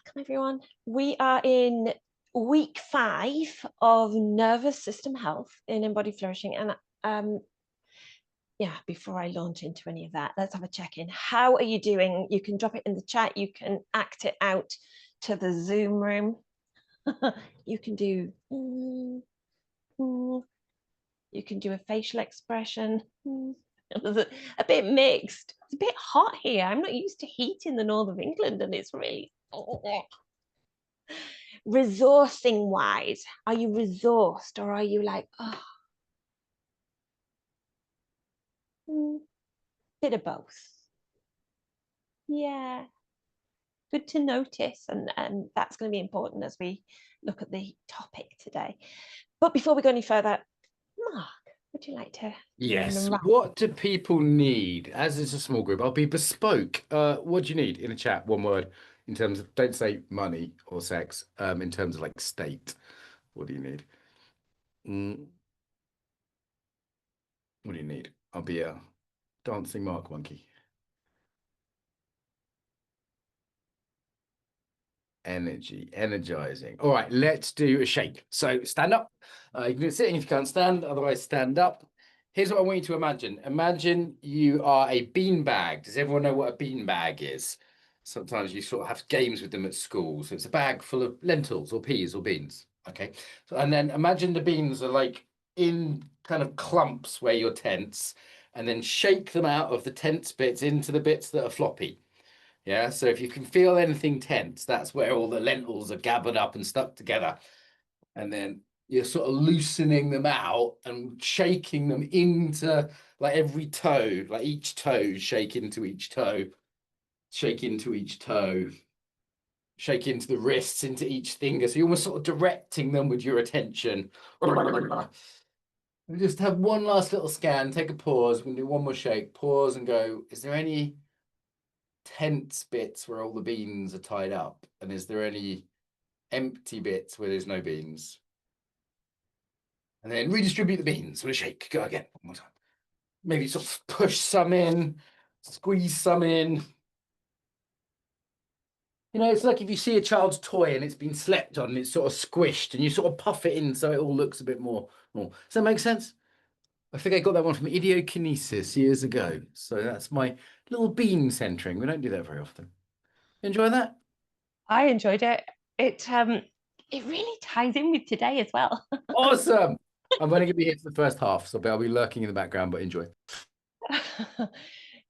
Welcome everyone. We are in week 5 of nervous system health in embodied flourishing. And yeah, before I launch into any of that, let's have a check-in. How are you doing? You can drop it in the chat. You can act it out to the Zoom room. You can do you can do a facial expression. A bit mixed. It's a bit hot here. I'm not used to heat in the north of England, and it's really resourcing wise. Are you resourced, or are you like, bit of both? Yeah, good to notice, and that's going to be important as we look at the topic today. But before we go any further, Mark, would you like to? Yes. What do people need? As it's a small group, I'll be bespoke. What do you need in a chat? One word in terms of, don't say money or sex, in terms of like state. What do you need? What do you need? I'll be a dancing mark monkey. Energy, energizing. All right, let's do a shake. So stand up. You can do it sitting if you can't stand, otherwise stand up. Here's what I want you to imagine. Imagine you are a beanbag. Does everyone know what a beanbag is? Sometimes you sort of have games with them at school. So it's a bag full of lentils or peas or beans. Okay. So, and then imagine the beans are like in kind of clumps where you're tense, and then shake them out of the tense bits into the bits that are floppy. Yeah, so if you can feel anything tense, that's where all the lentils are gathered up and stuck together. And then you're sort of loosening them out and shaking them into like every toe, like each toe, shake into each toe, shake into each toe, shake into the wrists, into each finger. So you're almost sort of directing them with your attention. We just have one last little scan, take a pause. We're gonna do one more shake, pause and go, is there any tense bits where all the beans are tied up? And is there any empty bits where there's no beans? And then redistribute the beans with a shake. Go again, one more time. Maybe sort of push some in, squeeze some in. You know, it's like if you see a child's toy and it's been slept on and it's sort of squished and you sort of puff it in so it all looks a bit more. Does that make sense? I think I got that one from Idiokinesis years ago. So that's my little bean centering. We don't do that very often. Enjoy that? I enjoyed it. It really ties in with today as well. Awesome. I'm going to give you here for the first half, so I'll be lurking in the background, but enjoy.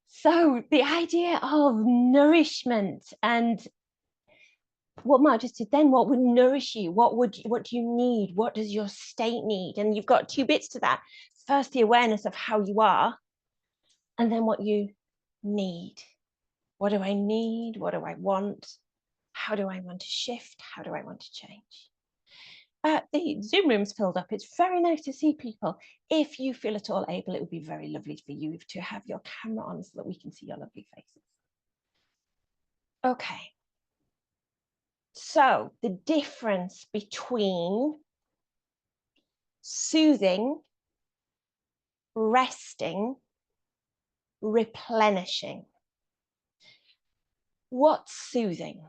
So the idea of nourishment and what Mark just did then, what would nourish you? What do you need? What does your state need? And you've got two bits to that. First, the awareness of how you are, and then what you need. What do I need? What do I want? How do I want to shift? How do I want to change? The Zoom room's filled up. It's very nice to see people. If you feel at all able, it would be very lovely for you to have your camera on so that we can see your lovely faces. Okay. So the difference between soothing, resting, replenishing. What's soothing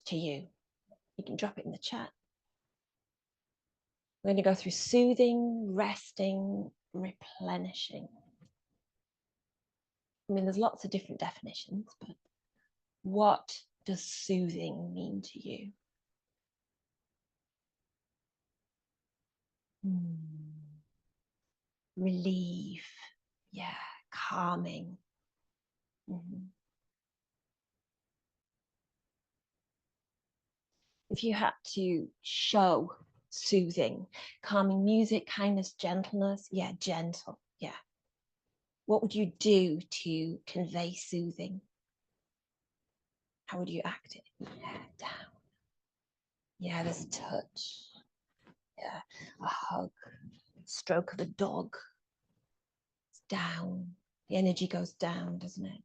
to you? You can drop it in the chat. We're going to go through soothing, resting, replenishing. I mean, there's lots of different definitions, but what does soothing mean to you? Relief, yeah, calming. If you had to show soothing, calming music, kindness, gentleness, yeah, gentle, yeah. What would you do to convey soothing? How would you act it? Yeah, down. Yeah, there's a touch. Yeah, a hug, stroke of a dog. It's down. The energy goes down, doesn't it?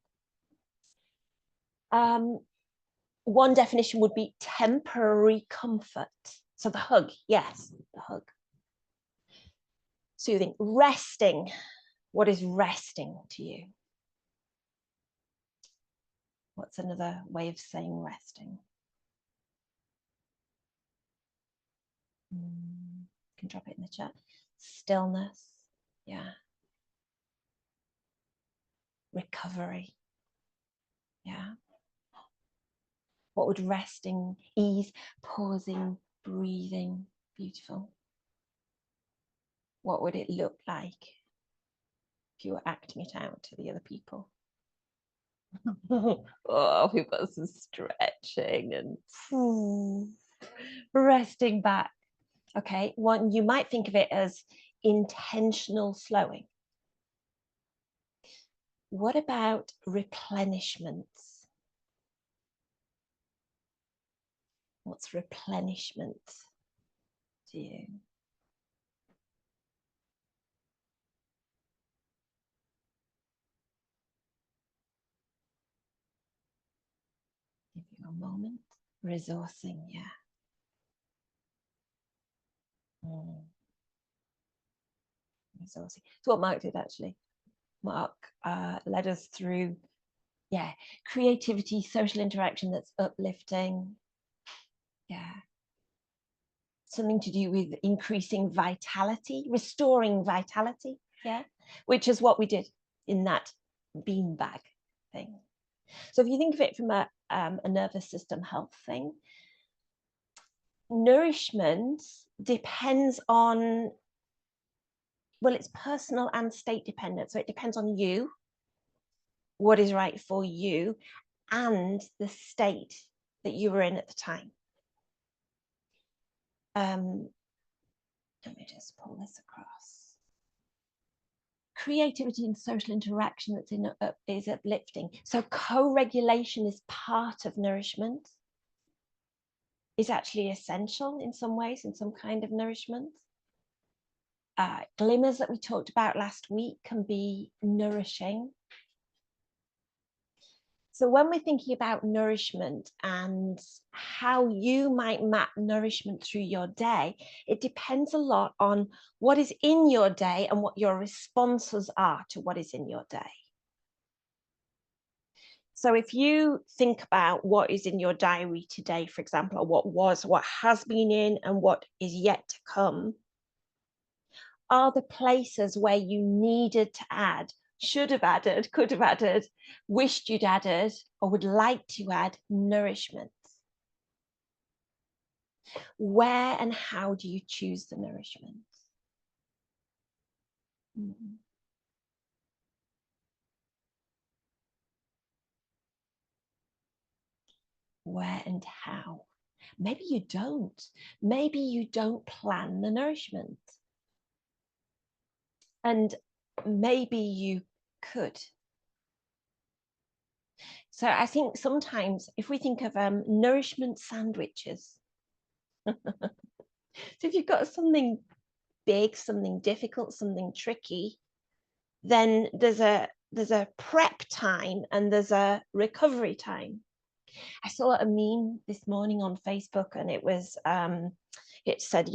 One definition would be temporary comfort. So the hug, yes, the hug. Soothing. Resting. What is resting to you? What's another way of saying resting? Can drop it in the chat. Stillness. Yeah. Recovery. Yeah. What would resting, ease, pausing, breathing, beautiful? What would it look like if you were acting it out to the other people? Oh, we've got some stretching and resting back. Okay, one, you might think of it as intentional slowing. What about replenishments? What's replenishment to you? Give you a moment. Resourcing, yeah. Resourcing. It's what Mark did actually. Mark led us through, yeah, creativity, social interaction that's uplifting. Yeah. Something to do with increasing vitality, restoring vitality, yeah, which is what we did in that beanbag thing. So if you think of it from a nervous system health thing, nourishment depends on, well, it's personal and state dependent. So it depends on you, what is right for you, and the state that you were in at the time. Let me just pull this across. Creativity and social interaction that's is uplifting. So co-regulation is part of nourishment, is actually essential in some ways, in some kind of nourishment. Glimmers that we talked about last week can be nourishing. So when we're thinking about nourishment and how you might map nourishment through your day, it depends a lot on what is in your day and what your responses are to what is in your day. So if you think about what is in your diary today, for example, or what was, what has been in, and what is yet to come, are the places where you needed to add, should have added, could have added, wished you'd added, or would like to add nourishment? Where and how do you choose the nourishment? Mm-hmm. Where and how? Maybe you don't. Maybe you don't plan the nourishment. And maybe you could. So I think sometimes if we think of nourishment sandwiches, so if you've got something big, something difficult, something tricky, then there's a prep time and there's a recovery time. I saw a meme this morning on Facebook, and it was it said,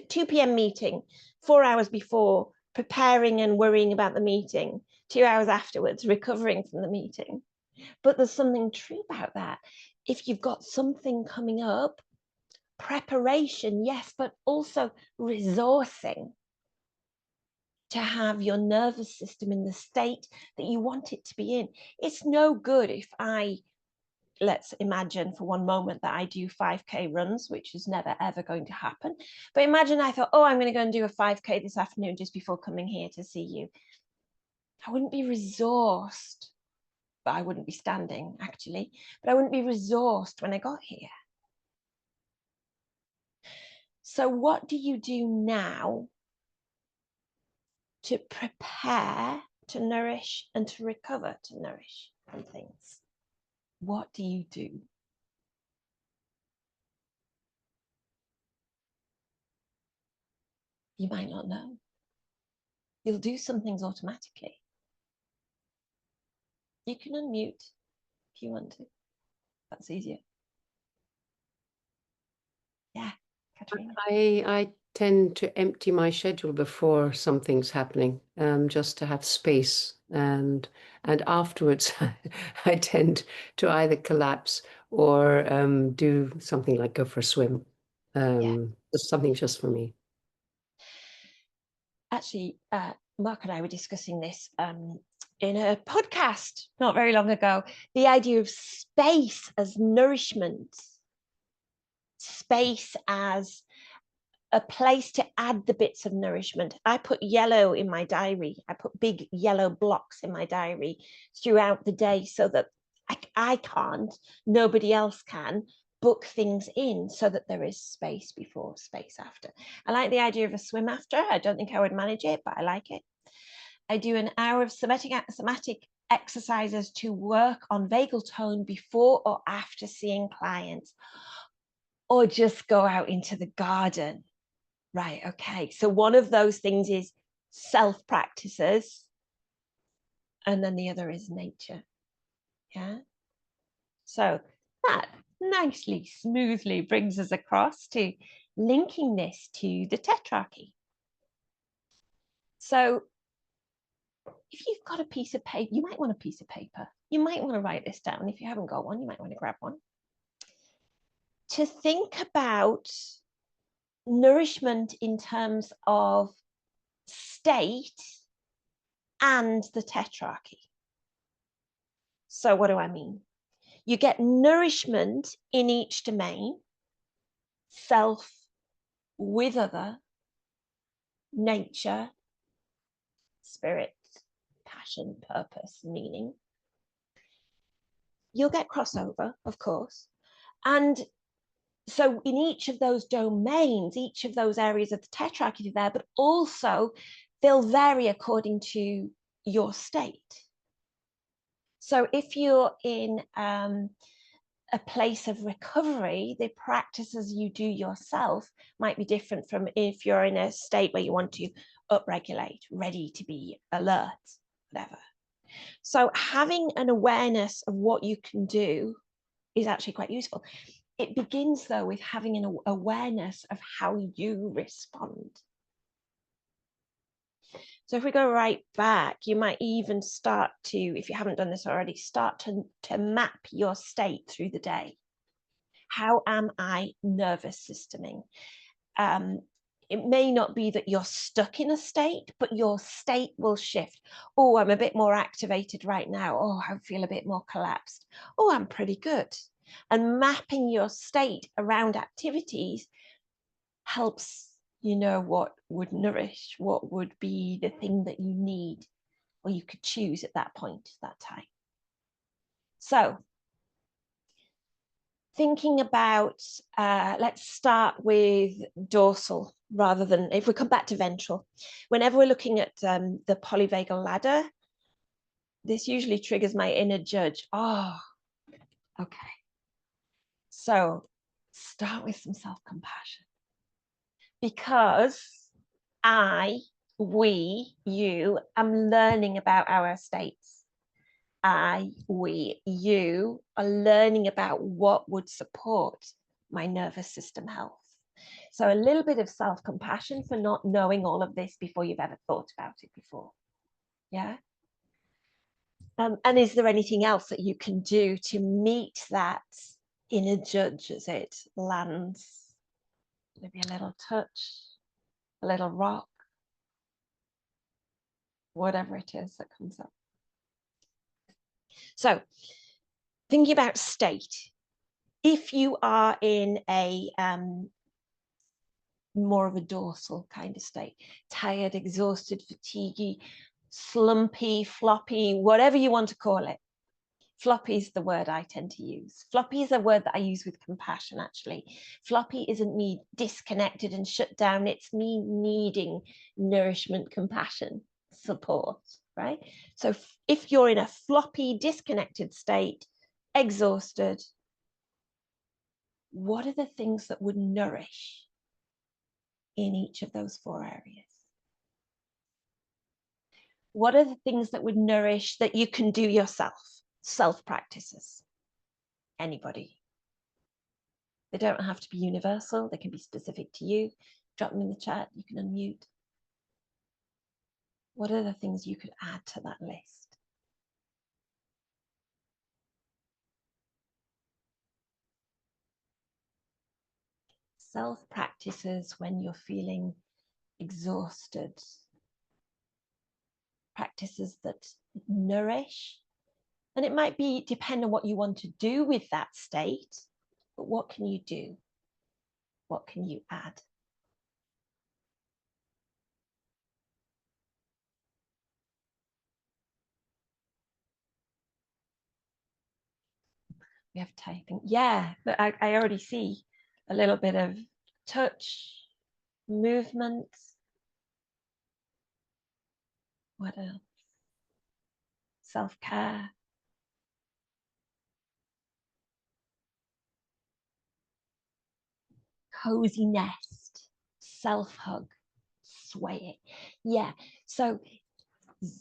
2 p.m. meeting, 4 hours before, preparing and worrying about the meeting, 2 hours afterwards, recovering from the meeting. But there's something true about that. If you've got something coming up, preparation, yes, but also resourcing to have your nervous system in the state that you want it to be in. It's no good if let's imagine for one moment that I do 5K runs, which is never, ever going to happen. But imagine I thought, oh, I'm going to go and do a 5K this afternoon just before coming here to see you. I wouldn't be resourced, but I wouldn't be standing actually, but I wouldn't be resourced when I got here. So what do you do now to prepare to nourish and to recover to nourish from things? What do you do? You might not know. You'll do some things automatically. You can unmute if you want to. That's easier. Yeah, Katrina. I tend to empty my schedule before something's happening, just to have space, and afterwards I tend to either collapse or do something like go for a swim. Just something just for me. Actually, Mark and I were discussing this in a podcast not very long ago, the idea of space as nourishment, space as a place to add the bits of nourishment. I put yellow in my diary. I put big yellow blocks in my diary throughout the day so that I can't, nobody else can, book things in so that there is space before, space after. I like the idea of a swim after. I don't think I would manage it, but I like it. I do an hour of somatic exercises to work on vagal tone before or after seeing clients, or just go out into the garden. Right, okay. So one of those things is self practices, and then the other is nature. Yeah. So that nicely, smoothly brings us across to linking this to the tetrarchy. So if you've got a piece of paper, you might want a piece of paper. You might want to write this down. If you haven't got one, you might want to grab one. To think about nourishment in terms of state and the tetrarchy. So what do I mean? You get nourishment in each domain: self with other, nature, spirit, passion, purpose, meaning. You'll get crossover, of course. And so in each of those domains, each of those areas of the tetrarchy are there, but also they'll vary according to your state. So if you're in a place of recovery, the practices you do yourself might be different from if you're in a state where you want to upregulate, ready to be alert, whatever. So having an awareness of what you can do is actually quite useful. It begins though with having an awareness of how you respond. So if we go right back, you might even start to, if you haven't done this already, start to map your state through the day. How am I nervous systeming? It may not be that you're stuck in a state, but your state will shift. Oh, I'm a bit more activated right now. Oh, I feel a bit more collapsed. Oh, I'm pretty good. And mapping your state around activities helps you know what would nourish, what would be the thing that you need, or you could choose at that point, that time. So thinking about, let's start with dorsal rather than, if we come back to ventral. Whenever we're looking at the polyvagal ladder, this usually triggers my inner judge. Oh, okay. So start with some self-compassion. Because we, you, am learning about our states. We, you are learning about what would support my nervous system health. So a little bit of self-compassion for not knowing all of this before you've ever thought about it before. Yeah. And is there anything else that you can do to meet that inner judge as it lands? Maybe a little touch, a little rock, whatever it is that comes up. So thinking about state, if you are in a more of a dorsal kind of state, tired, exhausted, fatiguey, slumpy, floppy, whatever you want to call it. Floppy is the word I tend to use. Floppy is a word that I use with compassion, actually. Floppy isn't me disconnected and shut down. It's me needing nourishment, compassion, support, right? So if you're in a floppy, disconnected state, exhausted, what are the things that would nourish in each of those 4 areas? What are the things that would nourish that you can do yourself? Self practices. Anybody. They don't have to be universal. They can be specific to you. Drop them in the chat. You can unmute. What are the things you could add to that list? self practices when you're feeling exhausted, practices that nourish. And it might be depend on what you want to do with that state, but what can you do? What can you add? We have typing. Yeah, but I already see a little bit of touch, movement. What else? Self-care. Cozy nest, self-hug, swaying. Yeah, so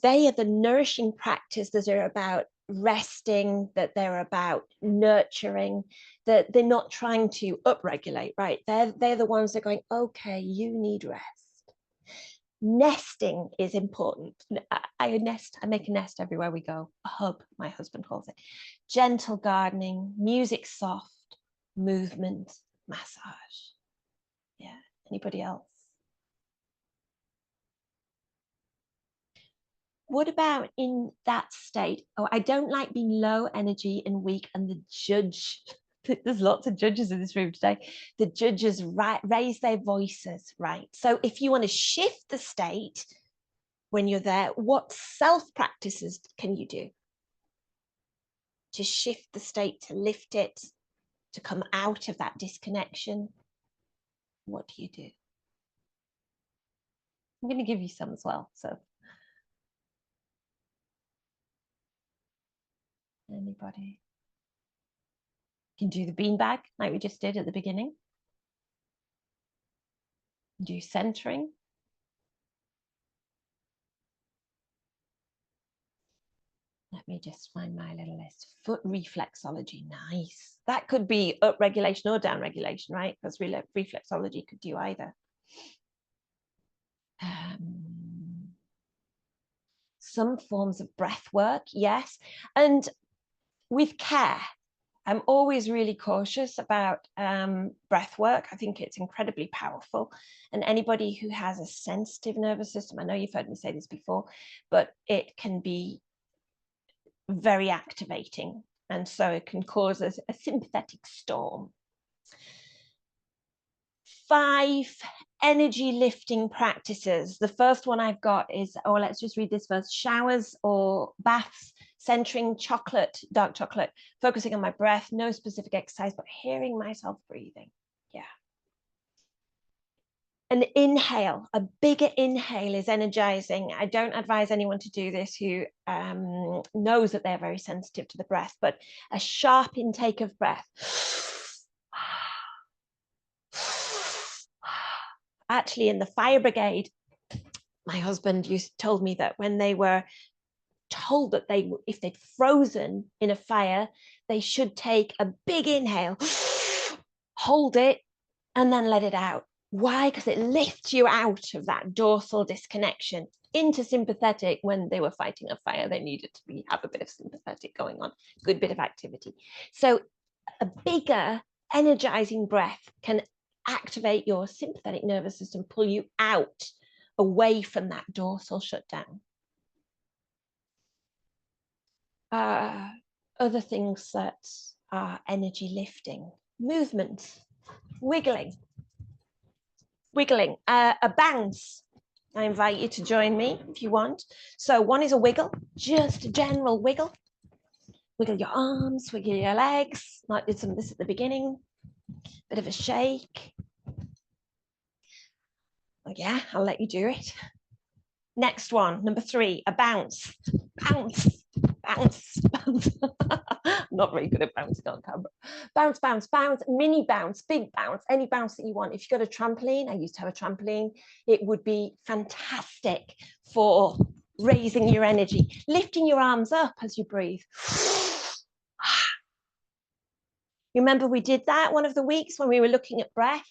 they are the nourishing practice that are about resting, that they're about nurturing, that they're not trying to upregulate, right? They're the ones that are going, okay, you need rest. Nesting is important. I make a nest everywhere we go. A hub, my husband calls it. Gentle gardening, music soft, movement, massage. Yeah. Anybody else? What about in that state? Oh, I don't like being low energy and weak, and the judge, there's lots of judges in this room today. The judges raise their voices, right? So if you want to shift the state when you're there, what self practices can you do to shift the state, to lift it, to come out of that disconnection? What do you do? I'm going to give you some as well. So anybody can do the beanbag like we just did at the beginning. Do centering. Let me just find my little list. Foot reflexology, nice. That could be up regulation or down regulation, right? Because reflexology could do either. Some forms of breath work, yes. And with care, I'm always really cautious about breath work. I think it's incredibly powerful. And anybody who has a sensitive nervous system, I know you've heard me say this before, but it can be very activating. And so it can cause a sympathetic storm. 5 energy lifting practices. The first one I've got is, oh, let's just read this first. Showers or baths, centering chocolate, dark chocolate, focusing on my breath, no specific exercise, but hearing myself breathing. Yeah. An inhale, a bigger inhale is energizing. I don't advise anyone to do this who knows that they're very sensitive to the breath, but a sharp intake of breath. Actually, in the fire brigade, my husband told me that when they were told that if they'd frozen in a fire, they should take a big inhale, hold it, and then let it out. Why? Because it lifts you out of that dorsal disconnection into sympathetic. When they were fighting a fire, they needed to have a bit of sympathetic going on, good bit of activity. So a bigger energizing breath can activate your sympathetic nervous system, pull you out away from that dorsal shutdown. Other things that are energy lifting: movement, wiggling, a bounce. I invite you to join me if you want. So one is a wiggle, just a general wiggle. Wiggle your arms, wiggle your legs. Like did some of this at the beginning. Bit of a shake. Oh, yeah, I'll let you do it. Next one, number 3, a bounce. Bounce, bounce, bounce. I'm not very good at bouncing on camera. Bounce, bounce, bounce, mini bounce, big bounce, any bounce that you want. If you've got a trampoline, I used to have a trampoline, it would be fantastic for raising your energy, lifting your arms up as you breathe. Remember we did that one of the weeks when we were looking at breath.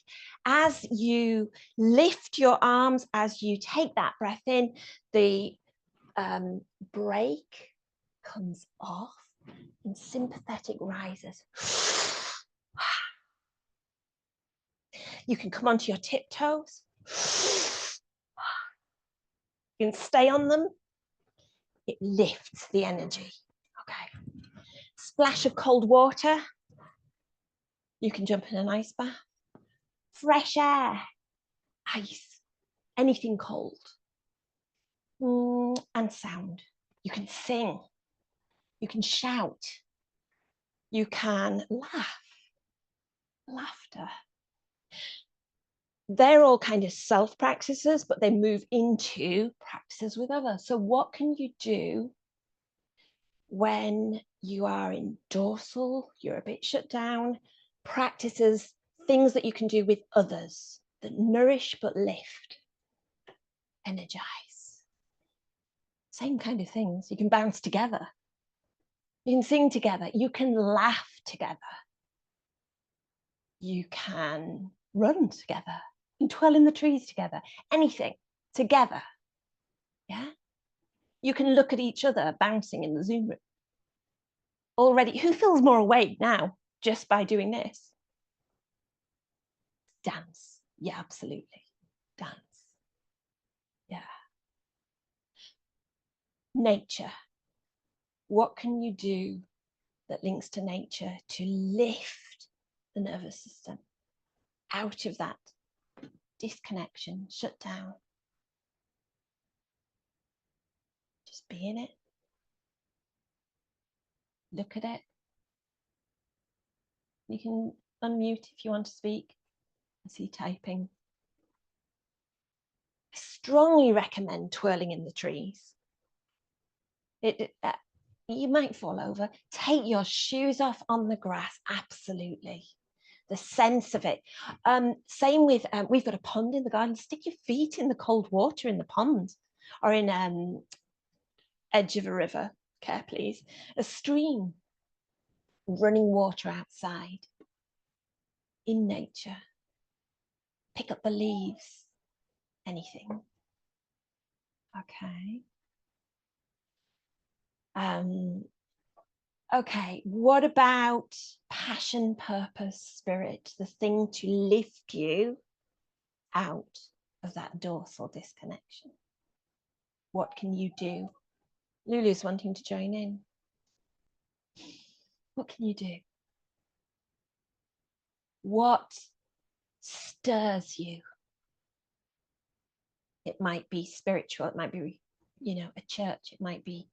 As you lift your arms, as you take that breath in, the brake comes off and sympathetic rises. You can come onto your tiptoes. You can stay on them. It lifts the energy. Okay. Splash of cold water. You can jump in an ice bath. Fresh air, ice, anything cold. And sound. You can sing. You can shout. You can laugh. Laughter. They're all kind of self practices, but they move into practices with others. So what can you do when you are in dorsal, you're a bit shut down, practices, things that you can do with others that nourish but lift, energize. Same kind of things. You can bounce together. You can sing together. You can laugh together. You can run together. You can twirl in the trees together. Anything together. Yeah. You can look at each other bouncing in the Zoom room. Already, who feels more awake now just by doing this? Dance. Yeah, absolutely. Dance. Yeah. Nature. What can you do that links to nature to lift the nervous system out of that disconnection, shut down? Just be in it. Look at it. You can unmute if you want to speak. I see typing. I strongly recommend twirling in the trees. You might fall over. Take your shoes off on the grass. Absolutely. The sense of it. Same with, we've got a pond in the garden. Stick your feet in the cold water in the pond or in edge of a river. Care, please. A stream. Running water outside. In nature. Pick up the leaves. Anything. Okay. Okay, what about passion, purpose, spirit, the thing to lift you out of that dorsal disconnection? What can you do? Lulu's wanting to join in. What can you do? What stirs you? It might be spiritual, it might be, a church, it might be,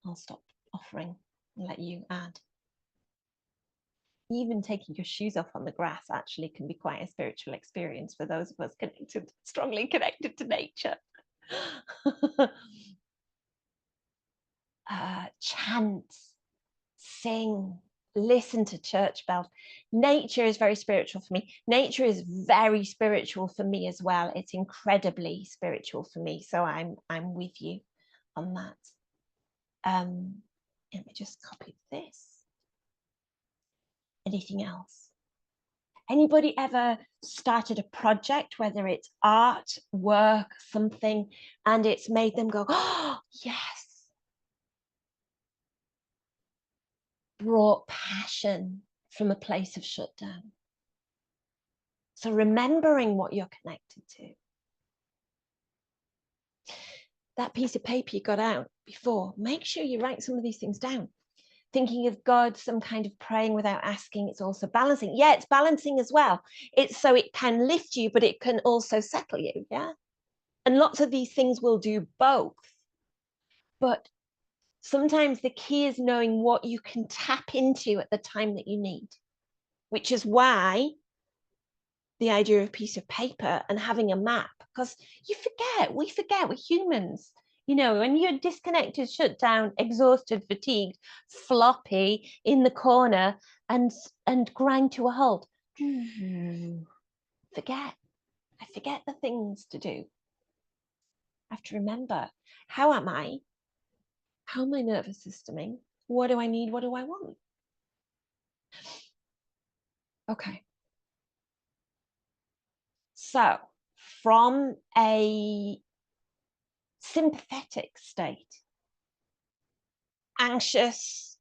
I'll stop offering and let you add. Even taking your shoes off on the grass actually can be quite a spiritual experience for those of us strongly connected to nature. Chant, sing, listen to church bells. Nature is very spiritual for me. Nature is very spiritual for me as well. It's incredibly spiritual for me. So I'm with you on that. Let me just copy this. Anything else? Anybody ever started a project, whether it's art, work, something, and it's made them go, oh, yes. Brought passion from a place of shutdown. So remembering what you're connected to. That piece of paper you got out before, make sure you write some of these things down. Thinking of God, some kind of praying without asking, it's also balancing. Yeah, it's balancing as well. It's so it can lift you, but it can also settle you, yeah? And lots of these things will do both. But sometimes the key is knowing what you can tap into at the time that you need, which is why the idea of a piece of paper and having a map, because we forget, we're humans. When you're disconnected, shut down, exhausted, fatigued, floppy in the corner and grind to a halt. I forget the things to do. I have to remember, how am I? How am I nervous systeming? What do I need? What do I want? Okay. So from a sympathetic state, anxious,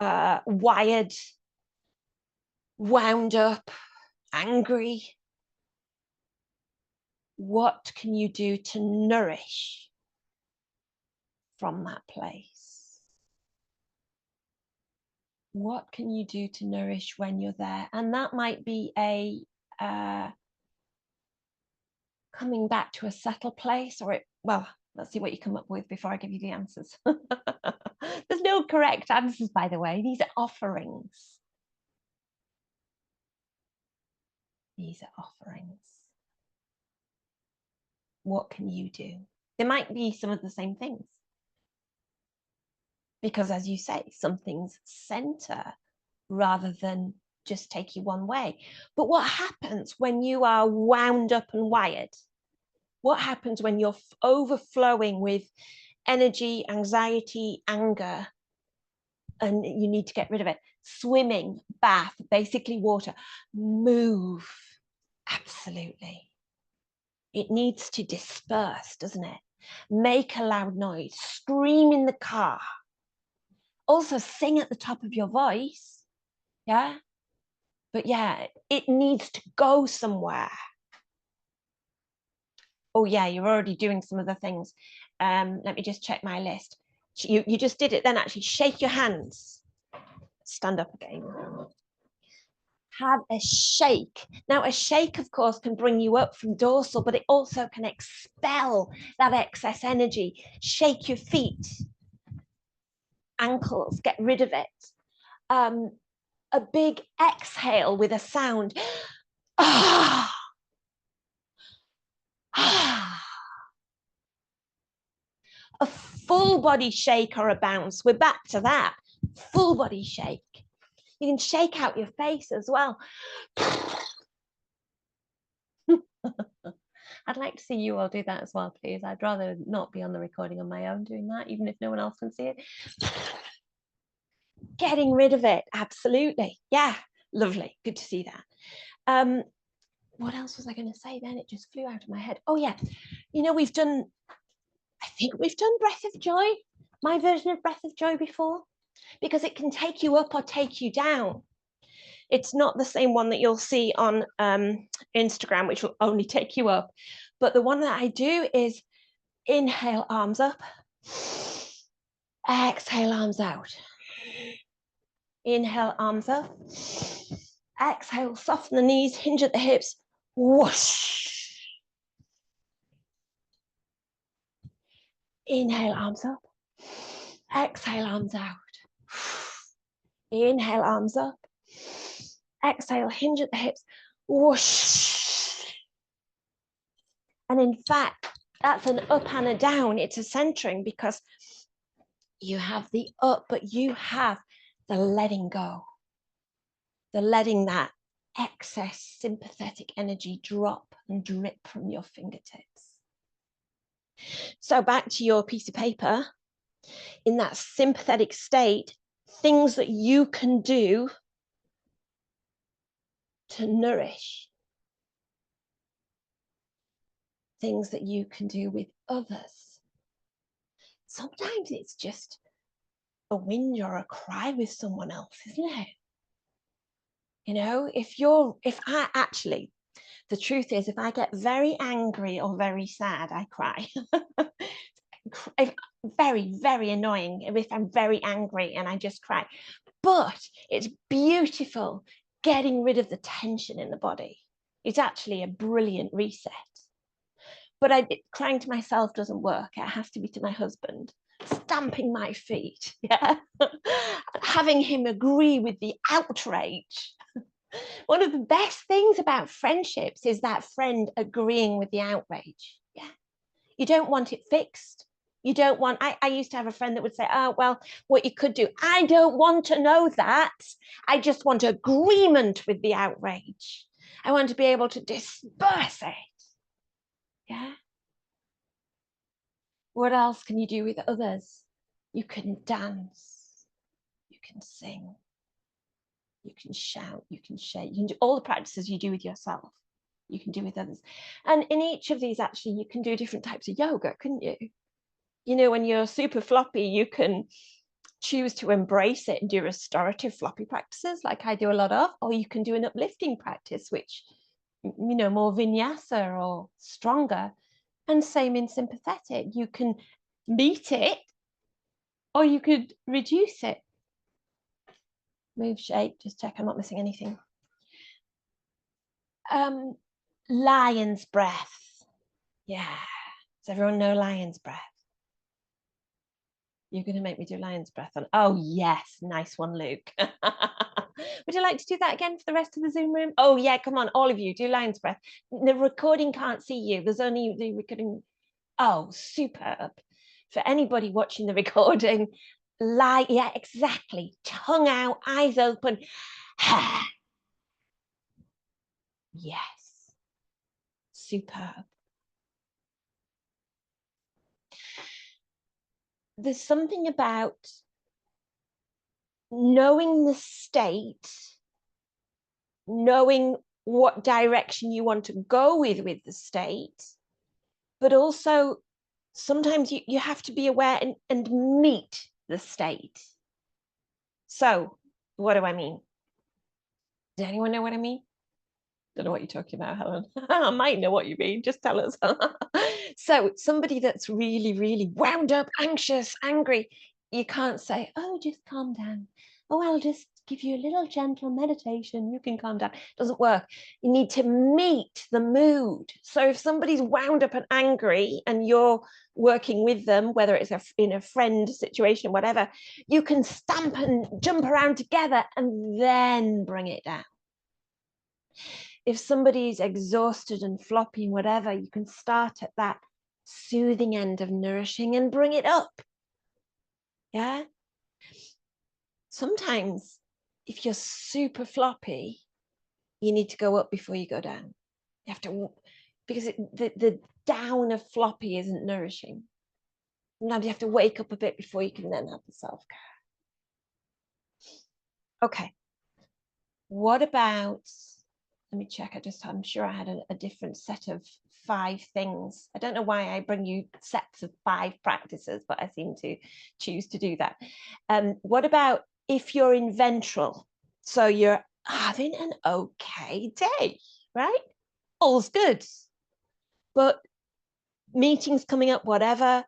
wired, wound up, angry, what can you do to nourish from that place? What can you do to nourish when you're there? And that might be a coming back to a settled place, or well, let's see what you come up with before I give you the answers. There's no correct answers, by the way. These are offerings. These are offerings. What can you do? There might be some of the same things. Because as you say, some things center rather than just take you one way. But what happens when you are wound up and wired? What happens when you're overflowing with energy, anxiety, anger, and you need to get rid of it? Swimming, bath, basically water, move. Absolutely. It needs to disperse, doesn't it? Make a loud noise, scream in the car. Also sing at the top of your voice. Yeah. But yeah, it needs to go somewhere. Oh yeah, you're already doing some of the things. Let me just check my list. You just did it then, actually. Shake your hands. Stand up again. Have a shake. Now, a shake, of course, can bring you up from dorsal, but it also can expel that excess energy. Shake your feet, ankles, get rid of it. A big exhale with a sound. Ah. Ah. A full body shake or a bounce. We're back to that. Full body shake. You can shake out your face as well. I'd like to see you all do that as well, please. I'd rather not be on the recording on my own doing that, even if no one else can see it. Getting rid of it. Absolutely. Yeah. Lovely. Good to see that. What else was I going to say then? It just flew out of my head. Oh, yeah. You know, I think we've done Breath of Joy, my version of Breath of Joy before, because it can take you up or take you down. It's not the same one that you'll see on Instagram, which will only take you up. But the one that I do is inhale, arms up. Exhale, arms out. Inhale, arms up. Exhale, soften the knees, hinge at the hips. Whoosh. Inhale, arms up. Exhale, arms out. Inhale, arms up. Exhale, hinge at the hips. Whoosh. And in fact, that's an up and a down. It's a centering because you have the up, but you have the letting go. The letting that excess sympathetic energy drop and drip from your fingertips. So back to your piece of paper. In that sympathetic state, things that you can do to nourish. Things that you can do with others. Sometimes it's just a whinge or a cry with someone else, isn't it? You know, the truth is, if I get very angry or very sad, I cry. Very, very annoying if I'm very angry and I just cry. But it's beautiful getting rid of the tension in the body. It's actually a brilliant reset. But crying to myself doesn't work. It has to be to my husband, stamping my feet, yeah, having him agree with the outrage. One of the best things about friendships is that friend agreeing with the outrage. Yeah, you don't want it fixed. You don't want, I used to have a friend that would say, oh, well, what you could do, I don't want to know that. I just want agreement with the outrage. I want to be able to disperse it. Yeah. What else can you do with others? You can dance. You can sing. You can shout. You can shake. You can do all the practices you do with yourself. You can do with others. And in each of these, actually, you can do different types of yoga, couldn't you? You know, when you're super floppy, you can choose to embrace it and do restorative floppy practices like I do a lot of, or you can do an uplifting practice, which, more vinyasa or stronger. And same in sympathetic. You can meet it or you could reduce it. Move, shape, just check I'm not missing anything. Lion's breath. Yeah. Does everyone know lion's breath? You're going to make me do lion's breath on. Oh, yes. Nice one, Luke. Would you like to do that again for the rest of the Zoom room? Oh, yeah. Come on. All of you do lion's breath. The recording can't see you. There's only the recording. Oh, superb. For anybody watching the recording, yeah, exactly. Tongue out, eyes open. Yes. Superb. There's something about knowing the state, knowing what direction you want to go with the state, but also sometimes you have to be aware and meet the state. So what do I mean? Does anyone know what I mean? Don't know what you're talking about, Helen. I might know what you mean. Just tell us. So somebody that's really, really wound up, anxious, angry, you can't say, oh, just calm down. Oh, I'll just give you a little gentle meditation. You can calm down. It doesn't work. You need to meet the mood. So if somebody's wound up and angry and you're working with them, whether it's in a friend situation, whatever, you can stamp and jump around together and then bring it down. If somebody's exhausted and floppy and whatever, you can start at that soothing end of nourishing and bring it up. Yeah. Sometimes if you're super floppy, you need to go up before you go down. You have to, because the down of floppy isn't nourishing. Sometimes you have to wake up a bit before you can then have the self-care. Okay. What about, let me check. I'm sure I had a different set of 5 things. I don't know why I bring you sets of 5 practices, but I seem to choose to do that. What about if you're in ventral? So you're having an okay day, right? All's good. But meetings coming up, whatever.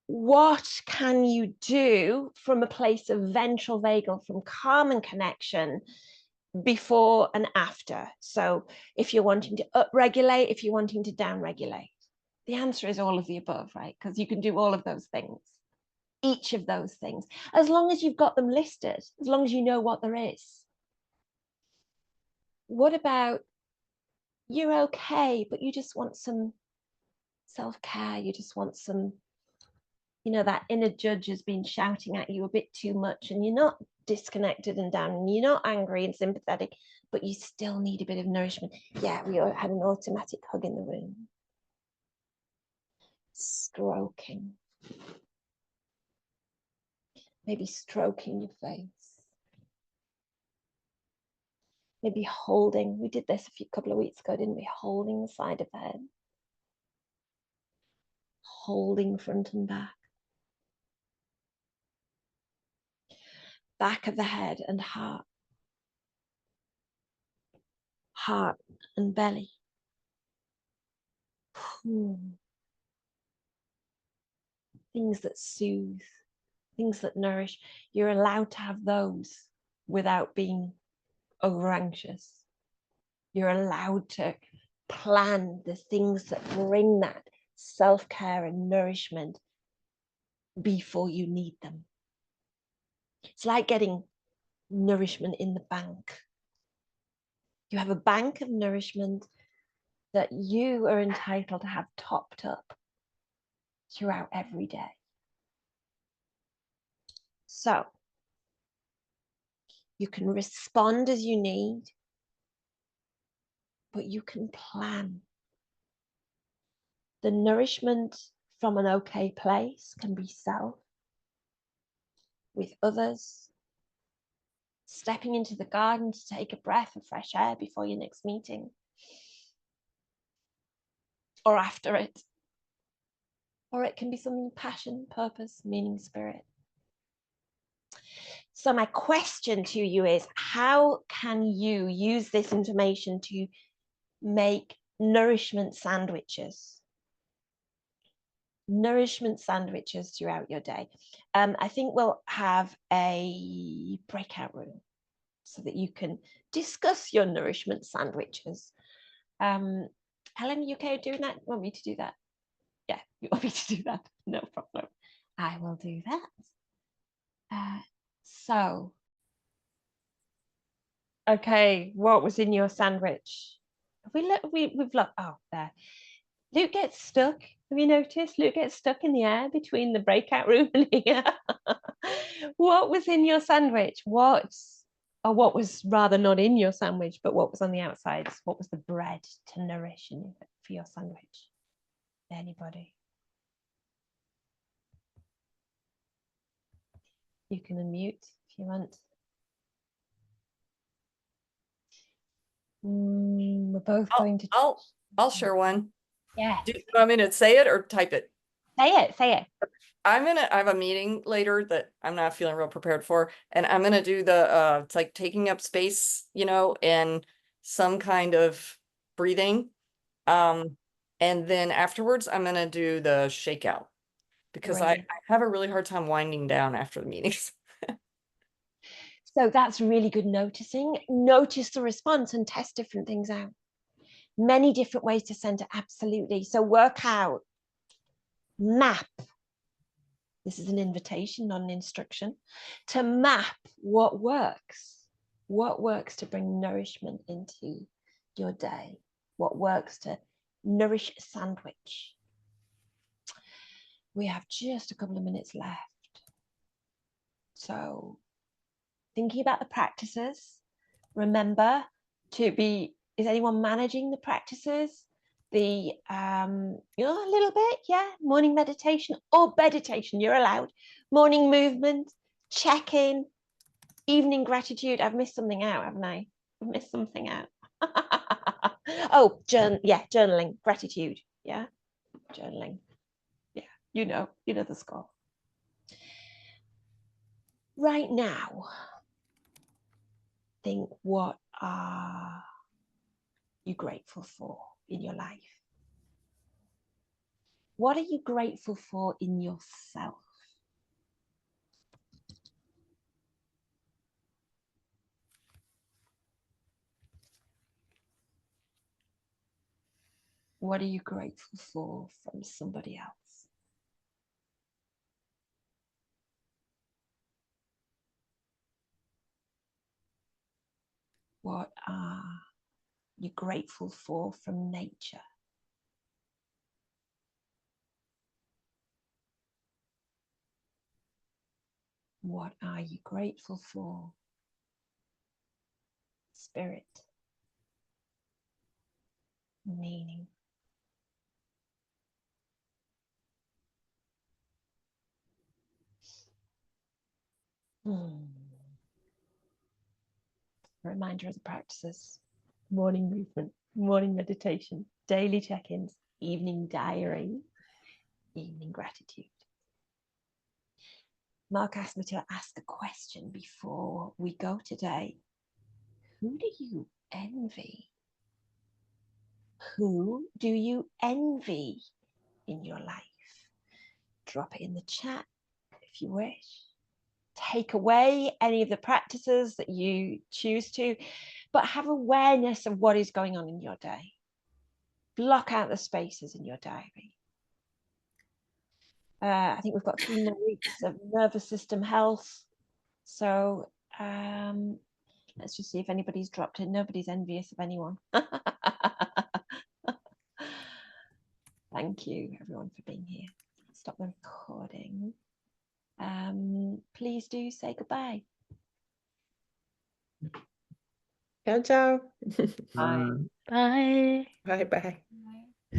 What can you do from a place of ventral vagal, from calm and connection, before and after? So if you're wanting to upregulate, if you're wanting to downregulate, the answer is all of the above, right? Because you can do all of those things, each of those things, as long as you've got them listed, as long as you know what there is. What about you're okay, but you just want some self-care, you just want some, that inner judge has been shouting at you a bit too much and you're not disconnected and down and you're not angry and sympathetic, but you still need a bit of nourishment. Yeah, we had an automatic hug in the room. Stroking. Maybe stroking your face. Maybe holding. We did this a couple of weeks ago, didn't we? Holding the side of the head. Holding front and back. Back of the head and heart. Heart and belly. Things that soothe, things that nourish. You're allowed to have those without being over anxious. You're allowed to plan the things that bring that self-care and nourishment before you need them. It's like getting nourishment in the bank. You have a bank of nourishment that you are entitled to have topped up throughout every day. So you can respond as you need, but you can plan. The nourishment from an okay place can be self, with others, stepping into the garden to take a breath of fresh air before your next meeting, or after it. Or it can be something passion, purpose, meaning, spirit. So my question to you is, how can you use this information to make nourishment sandwiches? Nourishment sandwiches throughout your day. I think we'll have a breakout room so that you can discuss your nourishment sandwiches. Helen, you okay doing that? You want me to do that? Yeah, you want me to do that? No problem. I will do that. So, okay, what was in your sandwich? We've looked, oh, there. Luke gets stuck. Have you noticed? Luke gets stuck in the air between the breakout room and here. What was in your sandwich? What was rather not in your sandwich, but what was on the outside? What was the bread to nourish for your sandwich? Anybody? You can unmute if you want. We're both going to. I'll share one. Yeah. Do you want me to say it or type it? Say it. Say it. I have a meeting later that I'm not feeling real prepared for, and I'm gonna do the it's like taking up space, you know, and some kind of breathing. And then afterwards I'm gonna do the shakeout because I have a really hard time winding down after the meetings. So that's really good noticing. Notice the response and test different things out. Many different ways to center, absolutely. So work out, map. This is an invitation, not an instruction, to map what works. What works to bring nourishment into your day? What works to nourish a sandwich? We have just a couple of minutes left. So thinking about the practices, remember to be, is anyone managing the practices? The, a little bit, yeah, morning meditation or meditation, you're allowed. Morning movement, check-in, evening gratitude. I've missed something out, haven't I? I've missed something out. Oh, journaling, gratitude, yeah, journaling. Yeah, you know the score. Right now, think, what are you grateful for in your life? What are you grateful for in yourself? What are you grateful for from somebody else? What are you grateful for from nature? What are you grateful for? Spirit, meaning. Reminder of the practices: morning movement, morning meditation, daily check-ins, evening diary, evening gratitude. Mark asked me to ask a question before we go today. Who do you envy? Who do you envy in your life? Drop it in the chat if you wish. Take away any of the practices that you choose to, but have awareness of what is going on in your day. Block out the spaces in your diary. I think we've got 3 more weeks of nervous system health. So let's just see if anybody's dropped it. Nobody's envious of anyone. Thank you, everyone, for being here. Stop the recording. Please do say goodbye. Ciao, ciao. Bye. Bye. Bye bye.